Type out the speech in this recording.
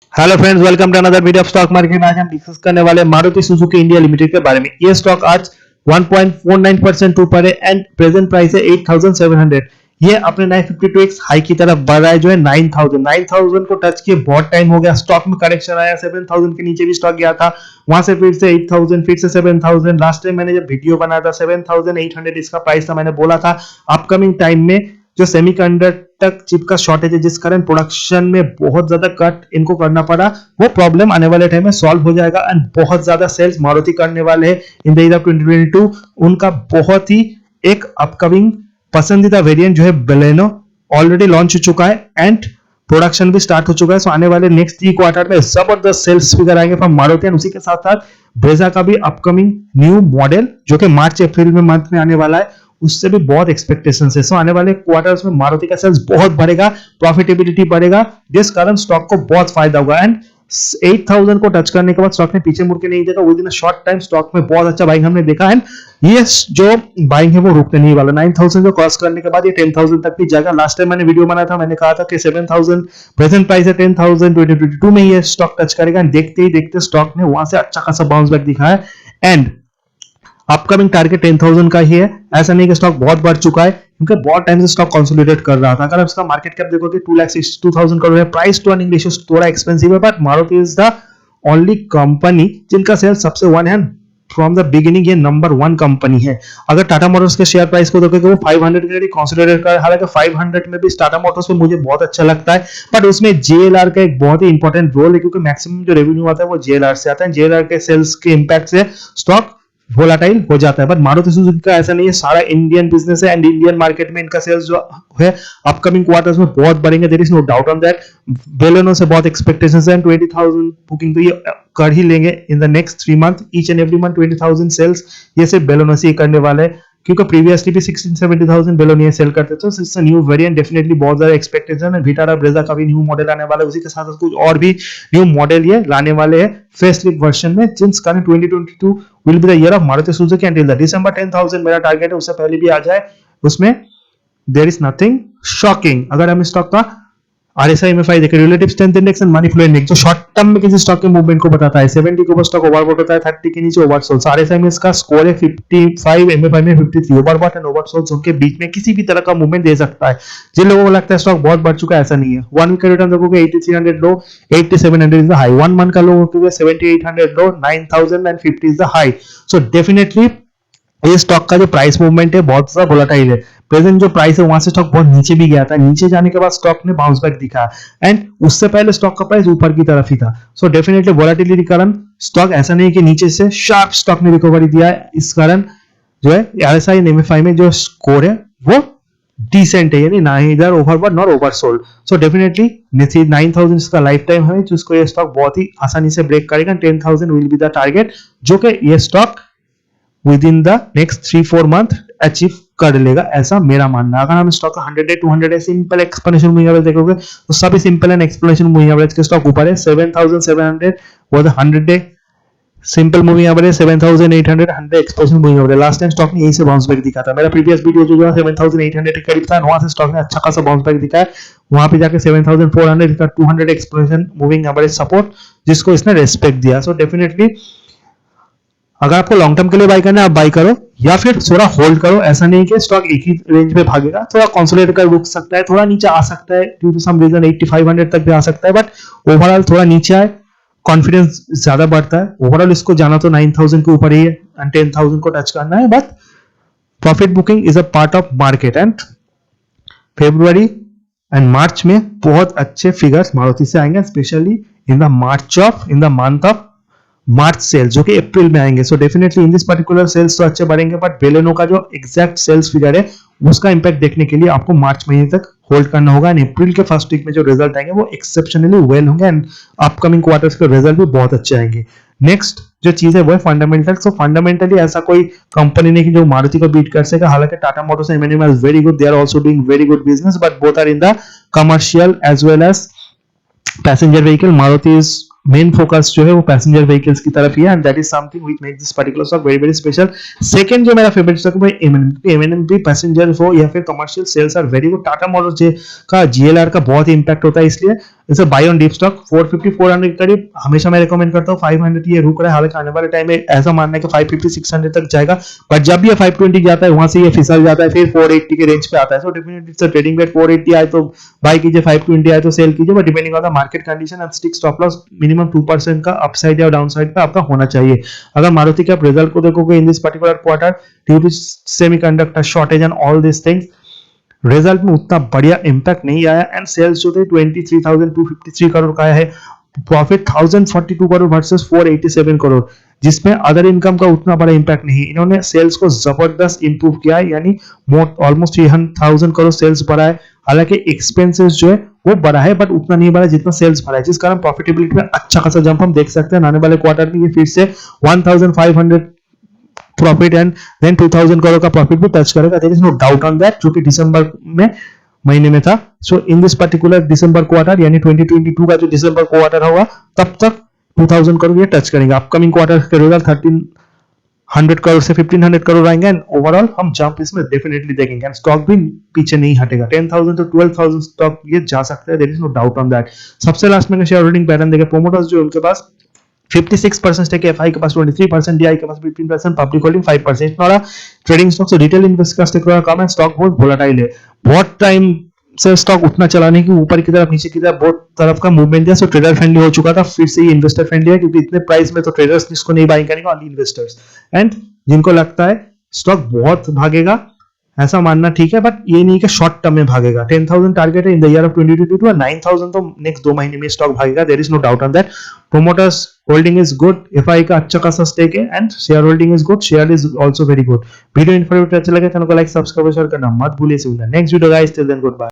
Hello friends, welcome to another video of stock market. आज हम discuss करने वाले मारुति सुजुकी इंडिया लिमिटेड के बारे में। ये स्टॉक आज 1.49% ऊपर है एंड प्रेजेंट प्राइस है 8700। ये अपने 952x हाई की तरफ बढ़ रहा है जो है 9000 को टच किए बहुत टाइम हो गया। स्टॉक में करेक्शन आया, 7000 के नीचे भी स्टॉक गया था, वहां से फिर से 8000, फिर से 7000। लास्ट टाइम मैंने जब वीडियो बनाया था 7800 इसका प्राइस था। मैंने बोला था अपकमिंग टाइम में जो सेमीकंडक्टर चिप का शॉर्टेज है जिस कारण प्रोडक्शन में बहुत ज्यादा कट इनको करना पड़ा, वो प्रॉब्लम आने वाले टाइम में सॉल्व हो जाएगा एंड बहुत ज्यादा सेल्स मारुति करने वाले हैं इन द ईयर ऑफ 2022। उनका बहुत ही एक अपकमिंग पसंदीदा वेरिएंट जो है बेलेनो ऑलरेडी लॉन्च हो चुका है एंड प्रोडक्शन भी स्टार्ट हो चुका है। सो आने वाले नेक्स्ट 3 क्वार्टर में जबरदस्त सेल्स फिगर आएंगे फ्रॉम मारुति एंड उसी के साथ साथ ब्रेजा का भी अपकमिंग न्यू मॉडल जो कि मार्च अप्रैल में मंथ में आने वाला है, उससे भी बहुत एक्सपेक्टेशन है। सो आने वाले क्वार्टर्स में मारुति का सेल्स बहुत बढ़ेगा, प्रॉफिटेबिलिटी बढ़ेगा, जिस कारण स्टॉक को बहुत फायदा होगा एंड 8000 को टच करने के बाद स्टॉक ने पीछे मुड़ के नहीं देखा। With in a short time stock में बहुत अच्छा बाइंग हमने देखा एंड ये जो बाइंग है वो रुकने नहीं वाला। 9000 को क्रॉस करने के बाद ये 10000 तक भी जाएगा। लास्ट टाइम मैंने वीडियो बनाया था, मैंने कहा था कि 7000 प्रेजेंट प्राइस है, 10000 2022 में ये स्टॉक टच करेगा एंड देखते ही देखते स्टॉक ने वहां से अच्छा खासा बाउंस बैक दिखाया एंड अपकमिंग टारगेट 10000 का ही है। ऐसा नहीं कि स्टॉक बहुत बढ़ चुका है, क्योंकि बहुत टाइम से स्टॉक कंसोलिडेट कर रहा था। अगर आप इसका मार्केट कैप देखोगे 2,62,000 करोड़ है, प्राइस टू अर्निंग रेशियो थोड़ा एक्सपेंसिव है, but Maruti is the only company जिनका सेल्स सबसे वन है फ्रॉम द बिगिनिंग। ये नंबर 1 कंपनी है। अगर टाटा मोटर्स के शेयर प्राइस को देखोगे वो 500 के कंसिडर कर, हालांकि 500 में भी टाटा मोटर्स में मुझे बहुत अच्छा लगता है, बट उसमें जेएलआर का एक बहुत ही इंपॉर्टेंट रोल है, क्योंकि मैक्सिमम जो रेवेन्यू आता है वो जेएलआर से आता है। जेएलआर के सेल्स के इंपैक्ट से स्टॉक वोलाटाइल हो जाता है, बट मारुति सुजुकी का ऐसा नहीं है। सारा इंडियन बिजनेस है एंड इंडियन मार्केट में इनका सेल्स जो है अपकमिंग क्वार्टर्स में बहुत बढ़ेंगे, there is no doubt on that. Baleno से बहुत एक्सपेक्टेशंस है, 20000 बुकिंग तो ये कर ही लेंगे in the next 3 month. Each and every month 20000 sales ये सिर्फ बेलेनो से ही करने वाले हैं, क्योंकि प्रीवियसली भी 16-17,000 बेलोनिया सेल करते थे। तो it's a new variant, definitely बहुत ज्यादा एक्सपेक्टेशन है। विटारा ब्रेजा का भी न्यू मॉडल आने वाला है, उसी के साथ साथ कुछ और भी न्यू मॉडल ये लाने वाले हैं फेसलिफ्ट वर्जन में, जिस कारण 2022 will be the year of Maruti Suzuki until the दिसंबर 10,000 मेरा टारगेट है, उससे पहले भी आ जाए उसमें देयर इज नथिंग शॉकिंग। अगर हम स्टॉक का आरएसआई एमएफआई देखें, relative strength index and money flow index, जो शॉर्ट टर्म में किसी स्टॉक के मूवमेंट को बताता है, 70 के ऊपर स्टॉक ओवरबॉट होता है, 30 के नीचे ओवरसोल्ड। आरएसआई में इसका स्कोर है 55, एमएफआई में 53। ओवरबॉट एंड ओवरसोल्ड जोन के बीच में किसी भी तरह का मूवमेंट दे सकता है। जिन लोगों को लगता है स्टॉक बहुत बढ़ चुका है, ऐसा नहीं है। 1 वीक का रिटर्न देखोगे 8300 लो, 8700 इज द हाई। 1 मंथ का लो देखोगे 7800 लो, 9050 is the high. So definitely ये स्टॉक का जो प्राइस मूवमेंट है बहुत ज्यादा वोलेटाइल है। प्रेजेंट जो प्राइस है वहां से स्टॉक बहुत नीचे भी गया था, नीचे जाने के बाद स्टॉक ने बाउंस बैक दिखा एंड उससे पहले स्टॉक का प्राइस ऊपर की तरफ ही था। सो डेफिनेटली वोलेटिलिटी के कारण स्टॉक ऐसा नहीं कि नीचे से शार्प स्टॉक ने रिकवरी दिया है। इस कारण जो है आरएसआई एंड एमएफआई में जो स्कोर है वो डिसेंट है, यानी ना इधर overbought not oversold. So definitely 9000 इसका लाइफ टाइम है, जिसको ये स्टॉक बहुत ही आसानी से ब्रेक करेगा। 10000 विल बी द टारगेट, जो कि ये stock with in the next 3-4 month achieve कर लेगा, ऐसा मेरा मानना है। अगर हम स्टॉक का 100 day 200 day simple explanation moving average देखोगे तो सभी simple and explanation moving average के स्टॉक ऊपर है। 7700 वो 100 day simple moving average, 7800 100 explanation moving average. Last time stock ने यही से बाउंस बैक दिखा था। मेरा प्रीवियस वीडियो जो 7800 के करीब था, वहां से स्टॉक ने अच्छा खासा बाउंस बैक दिखाया। वहां पे जाके 7400 का 200 एक्सप्लेनेशन मूविंग एवरेज सपोर्ट, जिसको इसने रेस्पेक्ट दिया। सो डेफिनेटली अगर आपको लॉन्ग टर्म के लिए बाय करना है आप बाय करो, या फिर थोड़ा होल्ड करो। ऐसा नहीं कि स्टॉक एक ही रेंज में भागेगा, थोड़ा कंसोलिडेट कर रुक सकता है, थोड़ा नीचे आ सकता है ड्यू टू सम रीजन 8500 तक भी आ सकता है, बट ओवरऑल थोड़ा नीचे आए कॉन्फिडेंस ज्यादा बढ़ता है। ओवरऑल इसको जाना तो 9000 के ऊपर ही है एंड 10000 को टच करना है, but profit booking is a part of market and February and March में बहुत अच्छे फिगर्स मारुति से आएंगे, specially in the month of March sales, जो कि अप्रैल में आएंगे। So definitely in this particular sales तो अच्छे बढ़ेंगे, बट बेलेनो का जो एग्जैक्ट सेल्स फिगर है उसका इंपैक्ट देखने के लिए आपको मार्च महीने तक होल्ड करना होगा एंड अप्रैल के फर्स्ट वीक में जो रिजल्ट आएंगे वो एक्सेप्शनली वेल होंगे एंड अपकमिंग क्वार्टर्स के रिजल्ट भी बहुत अच्छे आएंगे। नेक्स्ट जो चीज है वो है फंडामेंटल। सो फंडामेंटली ऐसा कोई कंपनी नहीं कि जो मारुति को बीट कर सके। हालांकि Tata Motors and M N M is very good, they are also doing very good business, but both are in the commercial as well as passenger vehicle. Maruti is main focus जो है वो पैसेंजर व्हीकल्स की तरफ ही है, and that is something which makes this particular stock very very special. Second जो मेरा favourite stock है एमएनएम भी पैसेंजर हो या फिर commercial sales are very good. Tata Motors का जीएलआर का बहुत ही इंपैक्ट होता है, इसलिए इसे बाय ऑन डीप स्टॉक 450 400 के करीब हमेशा मैं रिकमेंड करता हूँ। 500 ये रुक रहा है, हालांकि आने वाले टाइम में ऐसा मानना है कि 550 600 तक जाएगा, बट जब ये 520 जाता है वहां से ये फिसल जाता है, फिर 480 के रेंज पे आता है। So definitely it's a trading bet. 480 आए तो बाय कीजिए, 520 आए तो सेल कीजिए, but depending on the market condition and stick stop loss minimum 2% का अपसाइड या डाउनसाइड पे आपका होना चाहिए। अगर मारुति के आप रिजल्ट को देखोगे in this particular quarter, due to semiconductor shortage and all this things, result में उतना बढ़िया इंपैक्ट नहीं आया, एंड सेल्स जो थे 23,253 करोड़ का आया है, प्रॉफिट 1042 करोड़ वर्सेस 487 करोड़, जिसमें अदर इनकम का उतना बड़ा इंपैक्ट नहीं। इन्होंने सेल्स को जबरदस्त इंप्रूव किया है, यानी ऑलमोस्ट 300,000 करोड़ सेल्स बढ़ा है। हालांकि एक्सपेंसेस जो है वो बढ़ा है, बट उतना नहीं बढ़ा जितना सेल्स बढ़ा है, जिस कारण प्रॉफिटेबिलिटी में अच्छा खासा जंप हम देख सकते हैं। आने वाले क्वार्टर में ये फिर से 1500 प्रॉफिट एंड देन 2000 करोड़ का प्रॉफिट भी टच करेगा, there is no doubt on that, जो कि दिसंबर में महीने में था। So in this particular December quarter यानी 2022 का जो दिसंबर क्वार्टर होगा तब तक 2000 करोड़ ये टच करेंगे। अपकमिंग क्वार्टर के रिजल्ट 1300 करोड़ से 1500 करोड़ आएंगे, एंड ओवरऑल हम जंप इसमें डेफिनेटली देखेंगे, एंड स्टॉक भी पीछे नहीं हटेगा। 10,000 to 12,000 स्टॉक ये जा सकता है, there is no doubt on that. सबसे लास्ट में शेयर होल्डिंग पैटर्न देखें, प्रोमोटर्स जो उनके पास 56% स्टेक है, एफआई के पास 23%, डीआई के पास 15%, पब्लिक होल्डिंग 5%। थोड़ा ट्रेडिंग स्टॉक से रिटेल इन्वेस्टर का स्टेक थोड़ा कम है, स्टॉक बहुत वोलेटाइल है। बहुत टाइम से स्टॉक उतना चला नहीं कि ऊपर की तरफ नीचे की तरफ बहुत तरफ का मूवमेंट दिया, सो ट्रेडर फ्रेंडली हो चुका था, फिर से ये इन्वेस्टर फ्रेंडली है, क्योंकि इतने प्राइस में तो ट्रेडर्स इसको नहीं बाइंग करेंगे, ओनली इन्वेस्टर्स। एंड जिनको लगता है स्टॉक बहुत भागेगा ऐसा मानना ठीक है, बट ये नहीं कि शॉर्ट टर्म में भागेगा। 10,000 टारगेट है इन द ईयर ऑफ 2022 और 9,000 तो नेक्स्ट 2 महीने में स्टॉक भागेगा, there is no doubt on that. Promoters holding is good, F I का अच्छा खासा स्टेक है, and share holding is good, share is also very good. Video informative अच्छा लगे चैनल को लाइक सब्सक्राइब शेयर करना मत भूलिए। Next video guys, till then good bye.